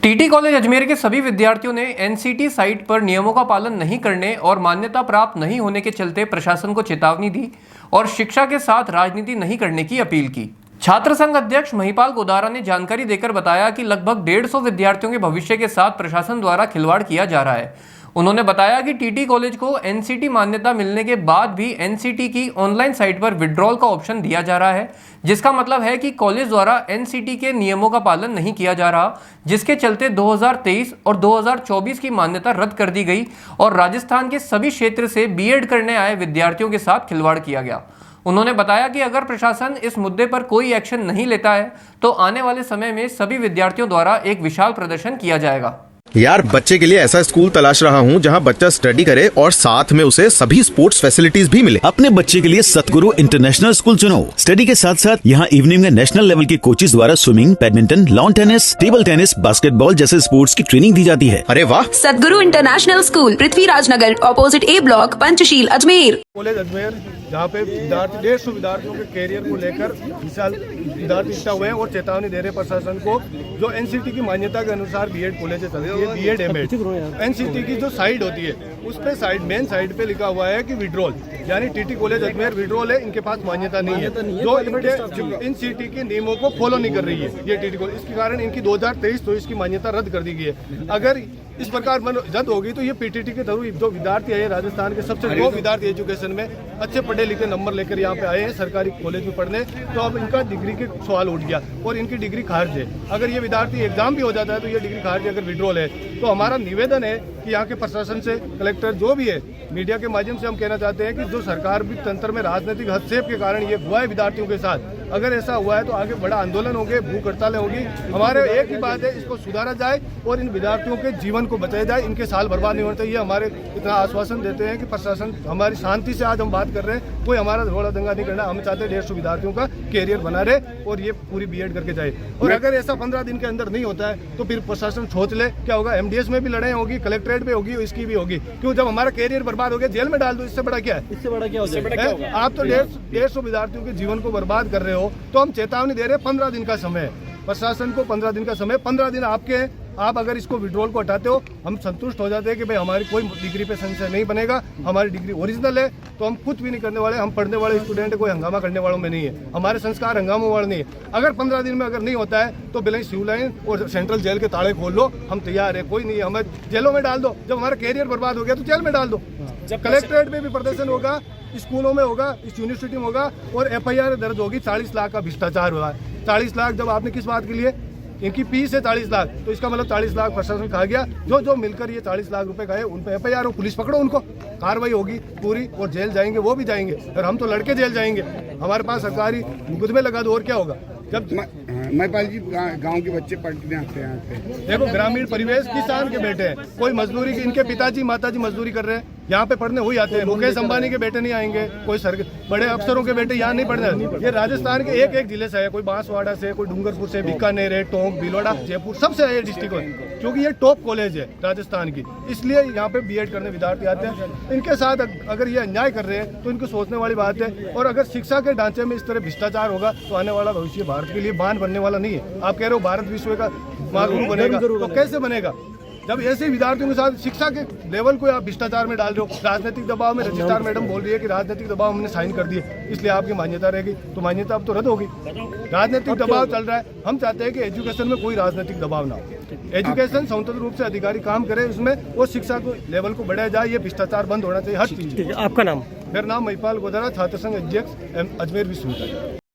TT college Ajmer के सभी विद्यार्थियों ने एनसीटी साइट पर नियमों का पालन नहीं करने और मान्यता प्राप्त नहीं होने के चलते प्रशासन को चेतावनी दी और शिक्षा के साथ राजनीति नहीं करने की अपील की। छात्र संघ अध्यक्ष महिपाल गोदारा ने जानकारी देकर बताया कि लगभग 150 विद्यार्थियों के भविष्य के साथ प्रशासन द्वारा खिलवाड़ किया जा रहा है। उन्होंने बताया कि टीटी कॉलेज को एनसीटी मान्यता मिलने के बाद भी एनसीटी की ऑनलाइन साइट पर विड्रॉल का ऑप्शन दिया जा रहा है, जिसका मतलब है कि कॉलेज द्वारा एनसीटी के नियमों का पालन नहीं किया जा रहा, जिसके चलते 2023 और 2024 की मान्यता रद्द कर दी गई और राजस्थान के सभी क्षेत्र से बीएड करने आए विद्यार्थियों के साथ खिलवाड़ किया गया। उन्होंने बताया कि अगर प्रशासन इस मुद्दे पर कोई एक्शन नहीं लेता है तो आने वाले समय में सभी विद्यार्थियों द्वारा एक विशाल प्रदर्शन किया जाएगा। यार, बच्चे के लिए ऐसा स्कूल तलाश रहा हूँ जहाँ बच्चा स्टडी करे और साथ में उसे सभी स्पोर्ट्स फैसिलिटीज भी मिले। अपने बच्चे के लिए सतगुरु इंटरनेशनल स्कूल चुनो। स्टडी के साथ साथ यहाँ इवनिंग में नेशनल लेवल के कोचेज द्वारा swimming, badminton, lawn tennis, table tennis, basketball जैसे स्पोर्ट्स की ट्रेनिंग दी जाती है। अरे वाह! सतगुरु इंटरनेशनल स्कूल, पृथ्वीराज नगर, ऑपोजिट ए ब्लॉक, पंचशील, अजमेर। कॉलेज अजमेर, जहाँ पे विद्यार्थी 150 विद्यार्थियों के कैरियर को लेकर विशाल विद्यार्थी इकट्ठा हुए हैं और चेतावनी दे रहे प्रशासन को। जो एनसीटी की मान्यता के अनुसार बीएड कॉलेज चलती है, बीएड एमएड, एनसीटी की जो साइट होती है उस पे साइट मेन साइट पे लिखा हुआ है कि विड्रॉल, यानी टीटी कॉलेज अजमेर विड्रॉल है, इनके पास मान्यता नहीं है, जो इनके एनसीटी के नियमों को फॉलो नहीं कर रही है ये टीटी कॉलेज। इसके कारण इनकी 2023-24 की मान्यता रद्द कर दी गई है। अगर इस प्रकार रद्द होगी तो ये पीटीटी के थ्रू जो विद्यार्थी है राजस्थान के सबसे टॉप विद्यार्थी एजुकेशन में अच्छे पढ़े लिखे नंबर लेकर यहाँ पे आए हैं सरकारी कॉलेज में पढ़ने, तो अब इनका डिग्री के सवाल उठ गया और इनकी डिग्री खारिज है। अगर ये विद्यार्थी एग्जाम भी हो जाता है तो ये डिग्री खारिज अगर विड्रॉल है, तो हमारा निवेदन है कि यहाँ के प्रशासन से, कलेक्टर जो भी है, मीडिया के माध्यम से हम कहना चाहते हैं कि जो सरकार भी तंत्र में राजनीतिक हस्तक्षेप के कारण ये हुआ है विद्यार्थियों के साथ, अगर ऐसा हुआ है तो आगे बड़ा आंदोलन होंगे, भूख हड़तालें होगी। हमारे एक ही बात है, इसको सुधारा जाए और इन विद्यार्थियों के जीवन को बचाया जाए, इनके साल बर्बाद नहीं होना चाहिए। हमारे इतना आश्वासन देते हैं कि प्रशासन हमारी शांति से आज हम बात कर रहे हैं, कोई हमारा रोड़ा दंगा नहीं करना। हम चाहते हैं 150 विद्यार्थियों का कैरियर बना रहे और ये पूरी बीएड करके जाए। और अगर ऐसा 15 दिन के अंदर नहीं होता है तो फिर प्रशासन सोच ले क्या होगा। एमडीएस में भी लड़ाई होगी, कलेक्ट्रेट पे होगी, इसकी भी होगी। क्यों? जब हमारा कैरियर बर्बाद हो गया जेल में डाल दो, इससे बड़ा क्या है? इससे बड़ा क्या हो? आप तो 150 विद्यार्थियों के जीवन को बर्बाद कर रहे हो। तो हम चेतावनी दे रहे हैं, 15 दिन का समय है प्रशासन को, 15 दिन का समय, 15 दिन आपके हैं। आप अगर इसको विड्रॉल को हटाते हो, हम संतुष्ट हो जाते हैं कि भाई हमारी कोई डिग्री पे संशय नहीं बनेगा, हमारी डिग्री ओरिजिनल है, तो हम कुछ भी नहीं करने वाले। हम पढ़ने वाले स्टूडेंट कोई हंगामा करने वालों में नहीं है, हमारे संस्कार हंगामों वाले नहीं है। अगर 15 दिन में अगर नहीं होता है तो बिल्कुल सिविल लाइन और सेंट्रल जेल के ताले खोल लो, हम तैयार है। कोई नहीं है, हमें जेलों में डाल दो। जब हमारा कैरियर बर्बाद हो गया तो जेल में डाल दो। कलेक्ट्रेट में भी प्रदर्शन होगा, स्कूलों में होगा, इस यूनिवर्सिटी में होगा और FIR दर्ज होगी। 40 लाख का भ्रष्टाचार हुआ है। 40 लाख जब आपने किस बात के लिए, इनकी फीस है 40 लाख, तो इसका मतलब 40 लाख प्रशासन खा गया। जो मिलकर ये 40 लाख रुपए खाए उन पर FIR हो, पुलिस पकड़ो, उनको कार्रवाई होगी पूरी और जेल जाएंगे, वो भी जाएंगे। और हम तो लड़के जेल जाएंगे, हमारे पास सरकारी मुकदमे लगा दो और क्या होगा। जब महिपाल जी, गांव के बच्चे पढ़ने आते हैं, देखो ग्रामीण परिवेश, किसान के बेटे हैं, कोई मजदूरी की, इनके पिताजी माताजी मजदूरी कर रहे हैं, यहाँ पे पढ़ने हुई आते हैं। मुकेश अंबानी के बेटे नहीं आएंगे, कोई बड़े अफसरों के बेटे यहाँ नहीं पढ़ने। ये राजस्थान के एक जिले से है, कोई बांसवाड़ा से, कोई डूंगरपुर से, बीकानेर है, टोंक, भीलवाड़ा, जयपुर, सबसे है ये डिस्ट्रिक्ट में, क्योंकि ये टॉप कॉलेज है राजस्थान की, इसलिए यहाँ पे बीएड करने विद्यार्थी आते हैं। इनके साथ अगर ये अन्याय कर रहे हैं तो इनको सोचने वाली बात है। और अगर शिक्षा के ढांचे में इस तरह भ्रष्टाचार होगा तो आने वाला भविष्य भारत के लिए बांध बनने वाला नहीं है। आप कह रहे हो भारत विश्व का महागुरु बनेगा, तो कैसे बनेगा जब ऐसे विद्यार्थियों के साथ शिक्षा के लेवल को आप भ्रष्टाचार में डाल रहे हो। राजनीतिक दबाव में रजिस्ट्रार मैडम बोल रही है कि राजनीतिक दबाव हमने साइन कर दिए इसलिए आपकी मान्यता रहेगी, तो मान्यता अब तो रद्द होगी। राजनीतिक दबाव चल रहा है, हम चाहते हैं कि एजुकेशन में कोई राजनीतिक दबाव ना हो। एजुकेशन स्वतंत्र रूप से अधिकारी काम करे उसमें, और शिक्षा को लेवल को बढ़ाया जाए, ये भ्रष्टाचार बंद होना चाहिए हर चीज। आपका नाम? मेरा नाम महिपाल गोदारा, छात्र संघ अध्यक्ष, अजमेर विश्वविद्यालय।